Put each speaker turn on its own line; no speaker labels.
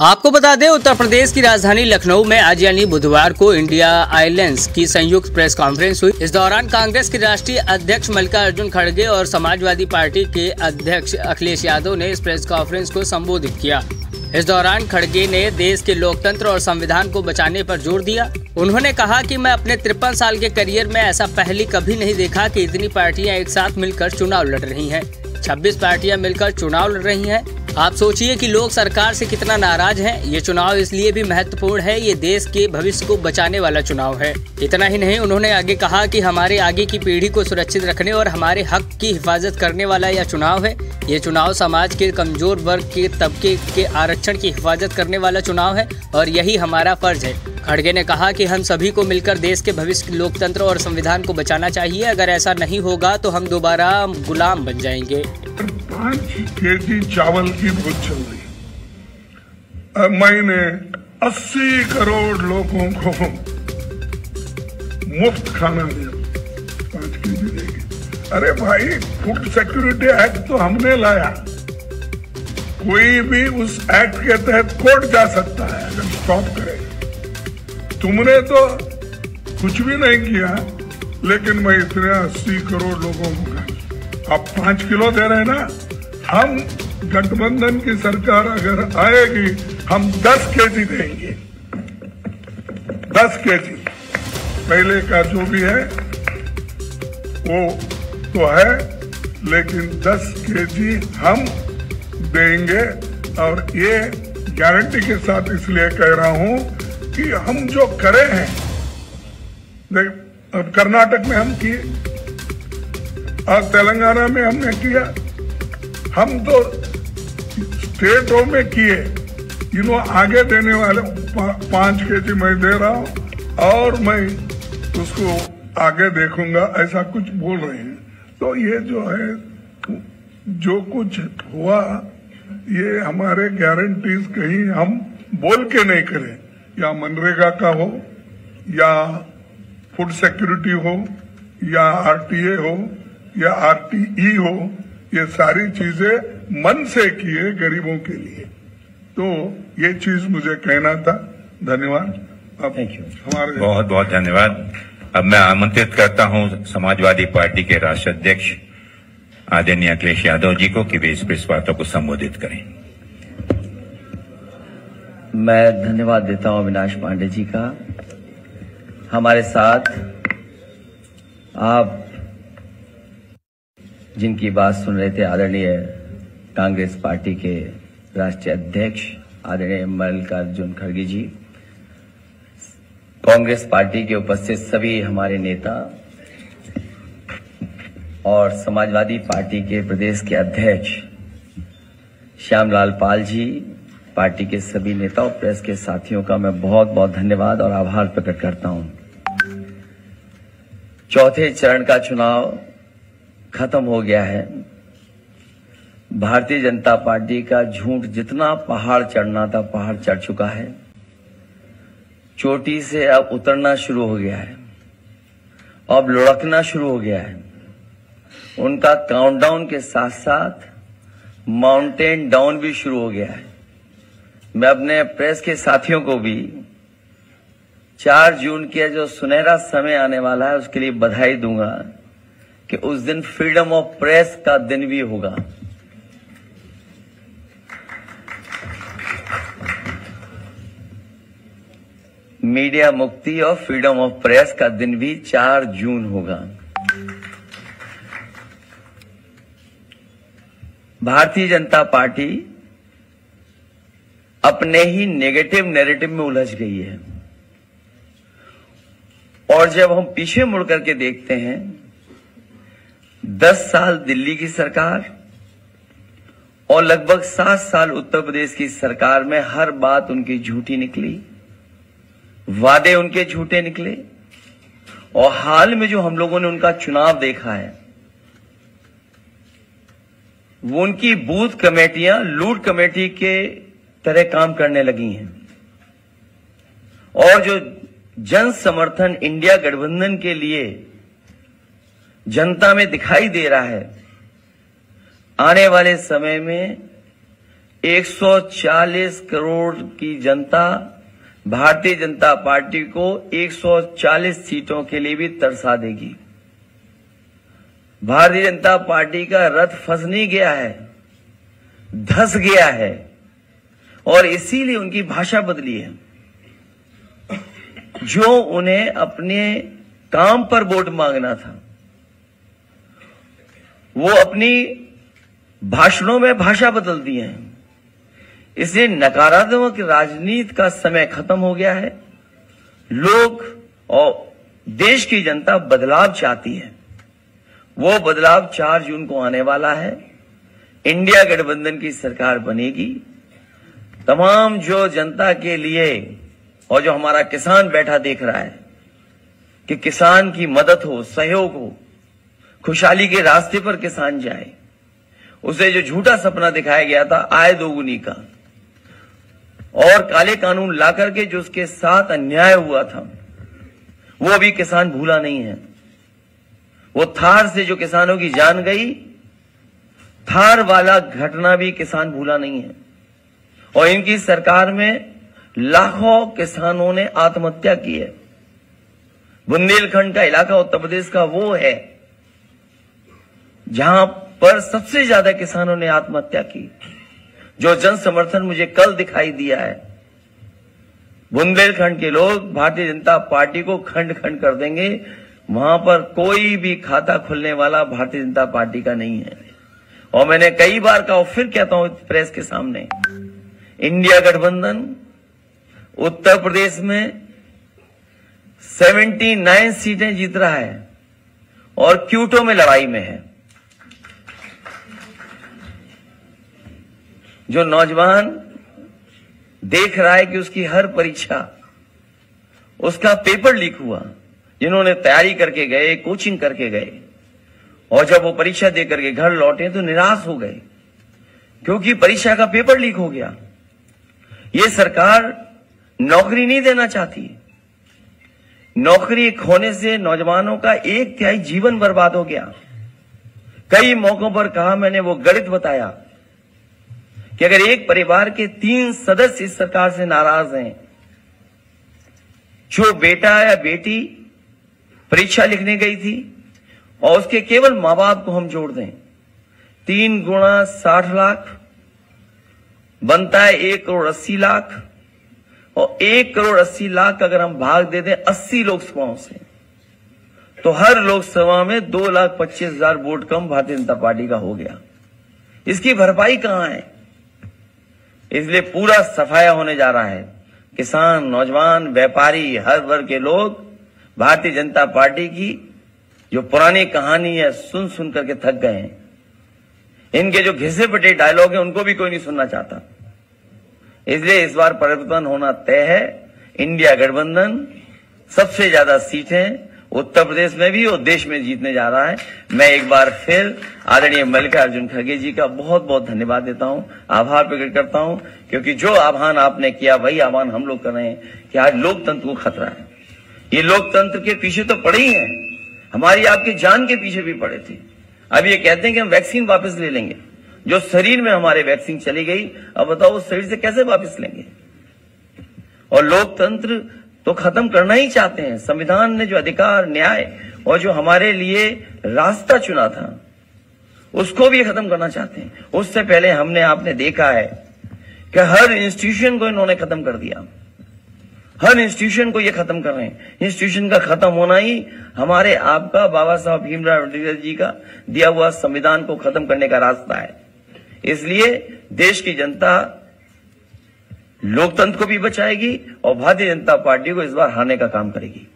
आपको बता दें, उत्तर प्रदेश की राजधानी लखनऊ में आज यानी बुधवार को इंडिया अलायंस की संयुक्त प्रेस कॉन्फ्रेंस हुई। इस दौरान कांग्रेस के राष्ट्रीय अध्यक्ष मल्लिकार्जुन खड़गे और समाजवादी पार्टी के अध्यक्ष अखिलेश यादव ने इस प्रेस कॉन्फ्रेंस को संबोधित किया। इस दौरान खड़गे ने देश के लोकतंत्र और संविधान को बचाने पर जोर दिया। उन्होंने कहा कि मैं अपने 53 साल के करियर में ऐसा पहले कभी नहीं देखा कि इतनी पार्टियां एक साथ मिलकर चुनाव लड़ रही हैं। 26 पार्टियां मिलकर चुनाव लड़ रही हैं। आप सोचिए कि लोग सरकार से कितना नाराज हैं। ये चुनाव इसलिए भी महत्वपूर्ण है, ये देश के भविष्य को बचाने वाला चुनाव है। इतना ही नहीं, उन्होंने आगे कहा कि हमारे आगे की पीढ़ी को सुरक्षित रखने और हमारे हक की हिफाजत करने वाला यह चुनाव है। ये चुनाव समाज के कमजोर वर्ग के तबके के आरक्षण की हिफाजत करने वाला चुनाव है और यही हमारा फर्ज है। खड़गे ने कहा कि हम सभी को मिलकर देश के भविष्य, लोकतंत्र और संविधान को बचाना चाहिए। अगर ऐसा नहीं होगा तो हम दोबारा गुलाम बन जाएंगे।
5 केजी चावल की भूख चल रही है। महीने 80 करोड़ लोगों को मुफ्त खाना दिया, 5 केजी देगी। अरे भाई, फूड सिक्योरिटी एक्ट तो हमने लाया। कोई भी उस एक्ट के तहत कोर्ट जा सकता है अगर स्टॉप करे। तुमने तो कुछ भी नहीं किया, लेकिन मैं इतने 80 करोड़ लोगों को आप 5 किलो दे रहे हैं ना। हम गठबंधन की सरकार अगर आएगी, हम 10 केजी देंगे। 10 केजी पहले का जो भी है वो तो है, लेकिन 10 केजी हम देंगे। और ये गारंटी के साथ इसलिए कह रहा हूं कि हम जो करे हैं, अब कर्नाटक में हम किए और तेलंगाना में हमने किया, हम तो स्टेटों में किए। आगे देने वाले 5 केजी मैं दे रहा हूं और मैं उसको आगे देखूंगा, ऐसा कुछ बोल रहे हैं। तो ये जो है, जो कुछ हुआ, ये हमारे गारंटीज कहीं हम बोल के नहीं करें, या मनरेगा का हो, या फूड सिक्योरिटी हो, या आरटीए हो, या आरटीई हो, ये सारी चीजें मन से किए गरीबों के लिए। तो ये चीज मुझे कहना था। धन्यवाद।
Thank you. हमारे बहुत बहुत धन्यवाद। अब मैं आमंत्रित करता हूं समाजवादी पार्टी के राष्ट्रीय अध्यक्ष आदरणीय अखिलेश यादव जी को कि वे इस प्रेस वार्ता को संबोधित करें।
मैं धन्यवाद देता हूं अविनाश पांडे जी का। हमारे साथ आप जिनकी बात सुन रहे थे, आदरणीय कांग्रेस पार्टी के राष्ट्रीय अध्यक्ष आदरणीय मल्लिकार्जुन खड़गे जी, कांग्रेस पार्टी के उपस्थित सभी हमारे नेता और समाजवादी पार्टी के प्रदेश के अध्यक्ष श्यामलाल पाल जी, पार्टी के सभी नेता और प्रेस के साथियों का मैं बहुत बहुत धन्यवाद और आभार प्रकट करता हूं। चौथे चरण का चुनाव खत्म हो गया है। भारतीय जनता पार्टी का झूठ जितना पहाड़ चढ़ना था, पहाड़ चढ़ चुका है। चोटी से अब उतरना शुरू हो गया है, अब लुढ़कना शुरू हो गया है। उनका काउंटडाउन के साथ साथ माउंटेन डाउन भी शुरू हो गया है। मैं अपने प्रेस के साथियों को भी 4 जून के जो सुनहरा समय आने वाला है, उसके लिए बधाई दूंगा कि उस दिन फ्रीडम ऑफ प्रेस का दिन भी होगा। मीडिया मुक्ति और फ्रीडम ऑफ प्रेस का दिन भी 4 जून होगा। भारतीय जनता पार्टी अपने ही नेगेटिव नैरेटिव में उलझ गई है और जब हम पीछे मुड़ करके देखते हैं, 10 साल दिल्ली की सरकार और लगभग 7 साल उत्तर प्रदेश की सरकार में हर बात उनकी झूठी निकली, वादे उनके झूठे निकले। और हाल में जो हम लोगों ने उनका चुनाव देखा है, वो उनकी बूथ कमेटियां लूट कमेटी के तरह काम करने लगी हैं। और जो जन समर्थन इंडिया गठबंधन के लिए जनता में दिखाई दे रहा है, आने वाले समय में 140 करोड़ की जनता भारतीय जनता पार्टी को 140 सीटों के लिए भी तरसा देगी। भारतीय जनता पार्टी का रथ फंस नहीं गया है, धस गया है, और इसीलिए उनकी भाषा बदली है। जो उन्हें अपने काम पर वोट मांगना था, वो अपनी भाषणों में भाषा बदल दी है। इसलिए नकारात्मक राजनीति का समय खत्म हो गया है। लोग और देश की जनता बदलाव चाहती है। वो बदलाव 4 जून को आने वाला है। इंडिया गठबंधन की सरकार बनेगी। तमाम जो जनता के लिए और जो हमारा किसान बैठा देख रहा है कि किसान की मदद हो, सहयोग हो, खुशहाली के रास्ते पर किसान जाए, उसे जो झूठा सपना दिखाया गया था आय दोगुनी का, और काले कानून ला करके जो उसके साथ अन्याय हुआ था, वो अभी किसान भूला नहीं है। वो थार से जो किसानों की जान गई, थार वाला घटना भी किसान भूला नहीं है। और इनकी सरकार में लाखों किसानों ने आत्महत्या की है। बुंदेलखंड का इलाका उत्तर प्रदेश का वो है जहां पर सबसे ज्यादा किसानों ने आत्महत्या की। जो जन समर्थन मुझे कल दिखाई दिया है, बुंदेलखंड के लोग भारतीय जनता पार्टी को खंड खंड कर देंगे। वहां पर कोई भी खाता खुलने वाला भारतीय जनता पार्टी का नहीं है। और मैंने कई बार कहा और फिर कहता हूं प्रेस के सामने, इंडिया गठबंधन उत्तर प्रदेश में 79 सीटें जीत रहा है और क्यूटो में लड़ाई में है। जो नौजवान देख रहा है कि उसकी हर परीक्षा, उसका पेपर लीक हुआ, जिन्होंने तैयारी करके गए, कोचिंग करके गए, और जब वो परीक्षा दे करके घर लौटे तो निराश हो गए क्योंकि परीक्षा का पेपर लीक हो गया। ये सरकार नौकरी नहीं देना चाहती। नौकरी खोने से नौजवानों का 1/3 जीवन बर्बाद हो गया। कई मौकों पर कहा मैंने, वो गणित बताया कि अगर एक परिवार के 3 सदस्य इस सरकार से नाराज हैं, जो बेटा या बेटी परीक्षा लिखने गई थी और उसके केवल मां बाप को हम जोड़ दें, 3 गुणा 60 लाख बनता है 1 करोड़ 80 लाख, और 1 करोड़ 80 लाख अगर हम भाग दे दें 80 लोकसभाओं से, तो हर लोकसभा में 2,25,000 वोट कम भारतीय जनता पार्टी का हो गया। इसकी भरपाई कहां है? इसलिए पूरा सफाया होने जा रहा है। किसान, नौजवान, व्यापारी, हर वर्ग के लोग भारतीय जनता पार्टी की जो पुरानी कहानी है सुन सुन करके थक गए हैं। इनके जो घिसे पिटे डायलॉग हैं उनको भी कोई नहीं सुनना चाहता। इसलिए इस बार परिवर्तन होना तय है। इंडिया गठबंधन सबसे ज्यादा सीटें उत्तर प्रदेश में भी और देश में जीतने जा रहा है। मैं एक बार फिर आदरणीय मल्लिकार्जुन खड़गे जी का बहुत बहुत धन्यवाद देता हूं, आभार प्रकट करता हूं, क्योंकि जो आह्वान आपने किया वही आह्वान हम लोग कर रहे हैं कि आज लोकतंत्र को खतरा है। ये लोकतंत्र के पीछे तो पड़े ही हैं, हमारी आपकी जान के पीछे भी पड़े थे। अब ये कहते हैं कि हम वैक्सीन वापस ले लेंगे। जो शरीर में हमारे वैक्सीन चली गई, अब बताओ उस शरीर से कैसे वापस लेंगे? और लोकतंत्र तो खत्म करना ही चाहते हैं। संविधान ने जो अधिकार, न्याय और जो हमारे लिए रास्ता चुना था उसको भी खत्म करना चाहते हैं। उससे पहले हमने आपने देखा है कि हर इंस्टीट्यूशन को इन्होंने खत्म कर दिया। हर इंस्टीट्यूशन को ये खत्म कर रहे हैं। इंस्टीट्यूशन का खत्म होना ही हमारे आपका बाबा साहब भीमराव अम्बेडकर जी का दिया हुआ संविधान को खत्म करने का रास्ता है। इसलिए देश की जनता लोकतंत्र को भी बचाएगी और भारतीय जनता पार्टी को इस बार हारने का काम करेगी।